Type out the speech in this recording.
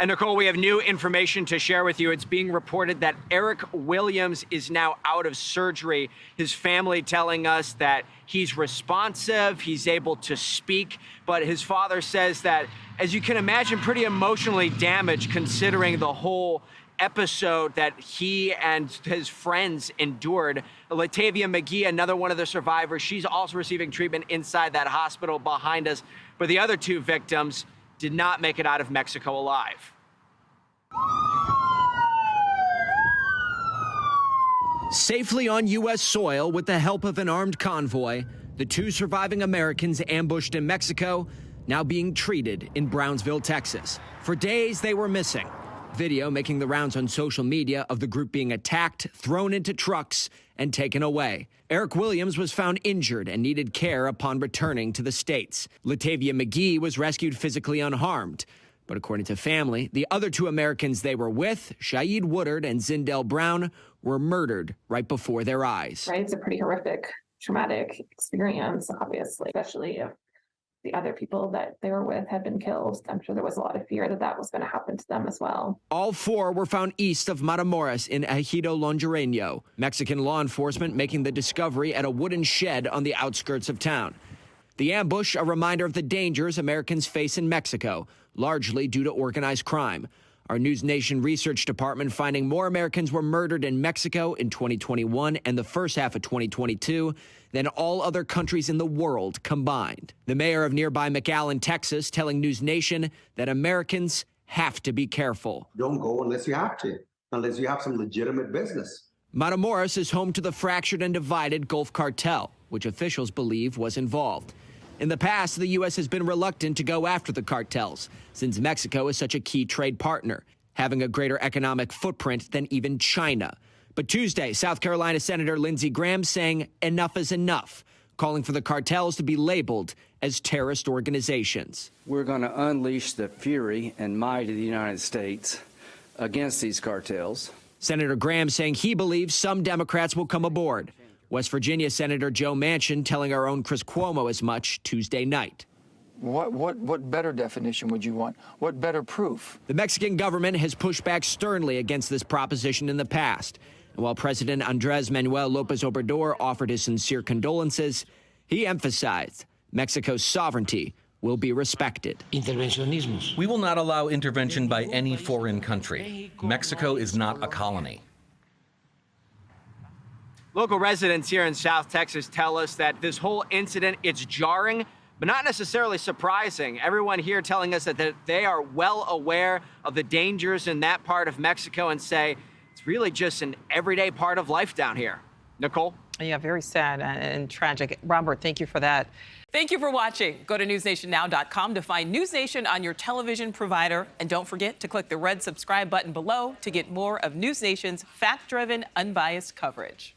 And Nichole, we have new information to share with you. It's being reported that Eric Williams is now out of surgery. His family telling us that he's responsive, he's able to speak, but his father says that, as you can imagine, pretty emotionally damaged considering the whole episode that he and his friends endured. Latavia McGee, another one of the survivors, she's also receiving treatment inside that hospital behind us. But the other two victims did not make it out of Mexico alive. Safely on U.S. soil with the help of an armed convoy, the two surviving Americans ambushed in Mexico, now being treated in Brownsville, Texas. For days, they were missing. Video making the rounds on social media of the group being attacked, thrown into trucks, and taken away. Eric Williams was found injured and needed care upon returning to the States. Latavia McGee was rescued physically unharmed. But according to family, the other two Americans they were with, Shaeed Woodard and Zindell Brown, were murdered right before their eyes. Right, it's a pretty horrific, traumatic experience, obviously, especially if the other people that they were with had been killed. I'm sure there was a lot of fear that that was going to happen to them as well. All four were found east of Matamoros in Ejido Longereño. Mexican law enforcement making the discovery at a wooden shed on the outskirts of town. The ambush, a reminder of the dangers Americans face in Mexico, largely due to organized crime. Our NewsNation research department finding more Americans were murdered in Mexico in 2021 and the first half of 2022 than all other countries in the world combined. The mayor of nearby McAllen, Texas, telling NewsNation that Americans have to be careful. Don't go unless you have to, unless you have some legitimate business. Matamoros is home to the fractured and divided Gulf Cartel, which officials believe was involved. In the past, the U.S. has been reluctant to go after the cartels, since Mexico is such a key trade partner, having a greater economic footprint than even China. But Tuesday, South Carolina Senator Lindsey Graham saying enough is enough, calling for the cartels to be labeled as terrorist organizations. We're going to unleash the fury and might of the United States against these cartels. Senator Graham saying he believes some Democrats will come aboard. West Virginia Senator Joe Manchin telling our own Chris Cuomo as much Tuesday night. What better definition would you want? What better proof? The Mexican government has pushed back sternly against this proposition in the past. And while President Andrés Manuel López Obrador offered his sincere condolences, he emphasized Mexico's sovereignty will be respected. We will not allow intervention by any foreign country. Mexico is not a colony. Local residents here in South Texas tell us that this whole incident, it's jarring, but not necessarily surprising. Everyone here telling us that they are well aware of the dangers in that part of Mexico and say it's really just an everyday part of life down here. Nichole? Yeah, very sad and tragic. Robert, thank you for that. Thank you for watching. Go to newsnationnow.com to find NewsNation on your television provider. And don't forget to click the red subscribe button below to get more of NewsNation's fact-driven, unbiased coverage.